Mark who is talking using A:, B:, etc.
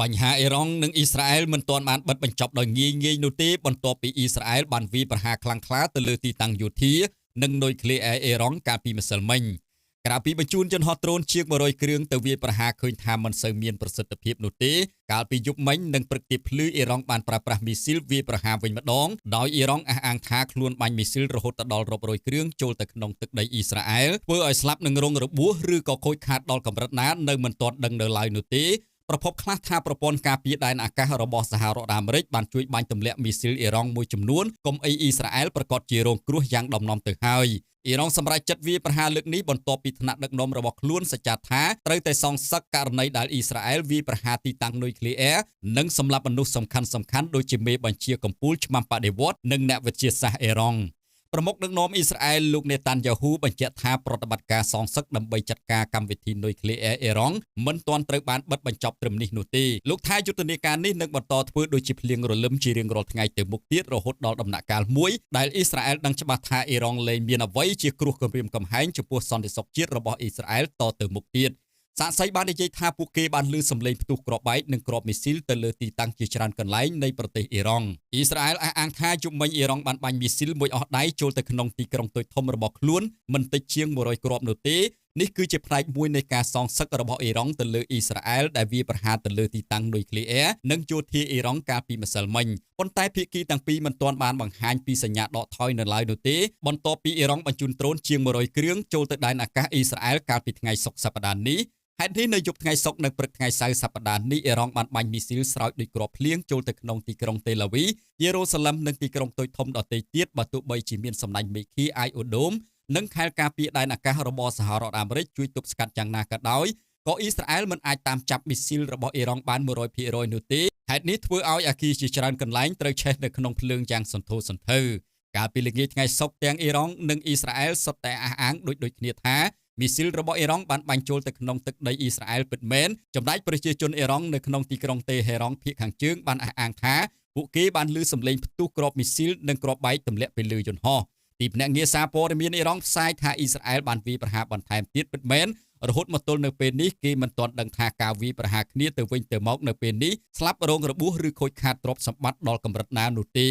A: បញ្ហាអ៊ីរ៉ង់និងអ៊ីស្រាអែលមិនទាន់បានបិទបញ្ចប់ដោយងាយៗនោះទេបន្ទាប់ពីអ៊ីស្រាអែលបានវាយប្រហារខ្លាំងក្លាទៅលើទីតាំងយោធានិងនុយក្លេអ៊ែរអ៊ីរ៉ង់កាលពីម្សិលមិញក្រៅពីបញ្ជូនយន្តហោះដ្រូនជាង100គ្រឿងទៅវាយប្រហារឃើញថាមិនសូវមានប្រសិទ្ធភាពនោះទេកាលពីយប់មិញនិងព្រឹកទីភ្លឺអ៊ីរ៉ង់បានប្រើប្រាស់មីស៊ីលវាយប្រហារវិញម្ដងដោយអ៊ីរ៉ង់អះអាងថាខ្លួនបាញ់មីស៊ីលរហូតដល់រាប់រយគ្រឿងចូលទៅក្នុងទឹកដីអ៊ីស្រាអែលធ្វើឲ្យស្លាប់និងរងរបួសឬក៏ខូចខាតដល់កម្រិតណានៅមិនទាន់ដឹងនៅឡើយនោះទេប្រភពខ្លះថាប្រព័ន្ធការពារដែនអាកាសរបស់សហរដ្ឋអាមេរិកបានជួយបាញ់ទម្លាក់មីស៊ីលអ៊ីរ៉ង់មួយចំនួនកុំអីអ៊ីស្រាអែលប្រកាសជារងគ្រោះយ៉ាងដំណំទៅហើយអ៊ីរ៉ង់សម្រេចចិត្តវាយប្រហារលើកនេះបន្ទាប់ពីថ្នាក់ដឹកនាំរបស់ខ្លួនសច្ចាថាត្រូវតែសងសឹកករណីដែលអ៊ីស្រាអែលវាយប្រហារទីតាំងនុយក្លេអ៊ែរនិងសម្លាប់មនុស្សសំខាន់ៗដូចជាមេបញ្ជាកំពូលឆ្មាំបដិវត្តន៍និងអ្នកវិទ្យាសាស្ត្រអ៊ីរ៉ង់ប្រមុខដឹកនាំអ៊ីស្រាអែលលោកនេតានយ៉ាហ៊ូបញ្ជាក់ថាប្រតិបត្តិការសងសឹកដើម្បីចាត់ការកម្មវិធីនុយក្លេអ៊ែរអ៊ីរ៉ង់មិនទាន់ត្រូវបានបិទបញ្ចប់ត្រឹមនេះនោះទេលោកថាយុទ្ធនាការនេះនឹងបន្តធ្វើដូចជាភ្លៀងរលឹមជារៀងរាល់ថ្ងៃទៅមុខទៀតរហូតដល់ដំណាក់កាលមួយដែលអ៊ីស្រាអែលដឹងច្បាស់ថាអ៊ីរ៉ង់លែងមានអ្វីជាគ្រោះគំរាមកំហែងចំពោះសន្តិសុខជាតិរបស់អ៊ីស្រាអែលតទៅមុខទៀតសាកសីបាននិយាយថាពួកគេបានលើសម្លេងផ្ទុះគ្រាប់បែកនិងគ្រាប់មីស៊ីលទៅលើទីតាំងជាច្រើនកន្លែងនៃប្រទេសអ៊ីរ៉ង់អ៊ីស្រាអែលអះអាងថាយប់មិញអ៊ីរ៉ង់បានបាញ់មីស៊ីលមួយអស់ដៃចូលទៅក្នុងទីក្រុងតូចធំរបស់ខ្លួនមិនតិចជាង100គ្រាប់នោះទេនេះគឺជាផ្នែកមួយនៃការសងសឹករបស់អ៊ីរ៉ង់ទៅលើអ៊ីស្រាអែលដែលវាប្រហារទៅលើទីតាំងនុយក្លេអ៊ែរនិងយោធាអ៊ីរ៉ង់កាលពីម្សិលមិញប៉ុន្តែភាគីទាំងពីរមិនទាន់បានបង្ហាញពីសញ្ញាដកថយនៅឡើយនោះទេបន្ទាប់ពីអ៊ីរ៉ង់បញ្ជូនដ្រូនជាង100គ្រឿងចូលទៅដែនអាកាសអ៊ីស្រាអែលកាលពីថ្ងៃសុក្រសប្តាហ៍នេះហេតុនេះនៅយប់ថ្ងៃសុក្រនិងព្រឹកថ្ងៃសៅរ៍សប្តាហ៍នេះអ៊ីរ៉ង់បានបាញ់មីស៊ីលស្រោចដូចគ្រាប់ភ្លៀងចូលទៅក្នុងទីក្រុងតេឡាវីយេរូសាឡឹមនិងទីក្រុងតូចធំដទៃទៀតបើទោះបីជាមានសម្ដេចមេឃីអាយអូដូមនិងខែលការពារដែនអាកាសរបស់សហរដ្ឋអាមេរិកជួយទប់ស្កាត់យ៉ាងណាក៏ដោយក៏អ៊ីស្រាអែលមិនអាចតាមចាប់មីស៊ីលរបស់អ៊ីរ៉ង់បាន100%នោះទេហេតុនេះធ្វើឲ្យអគារជាច្រើនកន្លែងត្រូវឆេះនៅក្នុងភ្លើងយ៉ាងសន្ធោសន្ធៅកាលពីល្ងាចថ្ងៃសុក្រទាំងអ៊ីរ៉ង់និងអ៊ីស្រាអែលសុទ្ធតែអះអាងដូចគ្នាថាមីស៊ីលរបស់អ៊ីរ៉ង់បានបាញ់ចូលទៅក្នុងទឹកដីអ៊ីស្រាអែលពិតមែនចំណែកប្រជាជនអ៊ីរ៉ង់នៅក្នុងទីក្រុងតេហេរ៉ង់ភាគខាងជើងបានអះអាងថាពួកគេបានឮសំឡេងផ្ទុះគ្រាប់មីស៊ីលនិងគ្រាប់បែកទម្លាក់ពីលើយន្តហោះទីភ្នាក់ងារសារព័ត៌មានអ៊ីរ៉ង់ផ្សាយថាអ៊ីស្រាអែលបានវាយប្រហារបន្ថែមទៀតពិតមែនរហូតមកទល់នៅពេលនេះគេមិនទាន់ដឹងថាការវាយប្រហារគ្នាទៅវិញទៅមកនៅពេលនេះស្លាប់រងរបួសឬខូចខាតទ្រព្យសម្បត្តិដល់កម្រិតណានោះទេ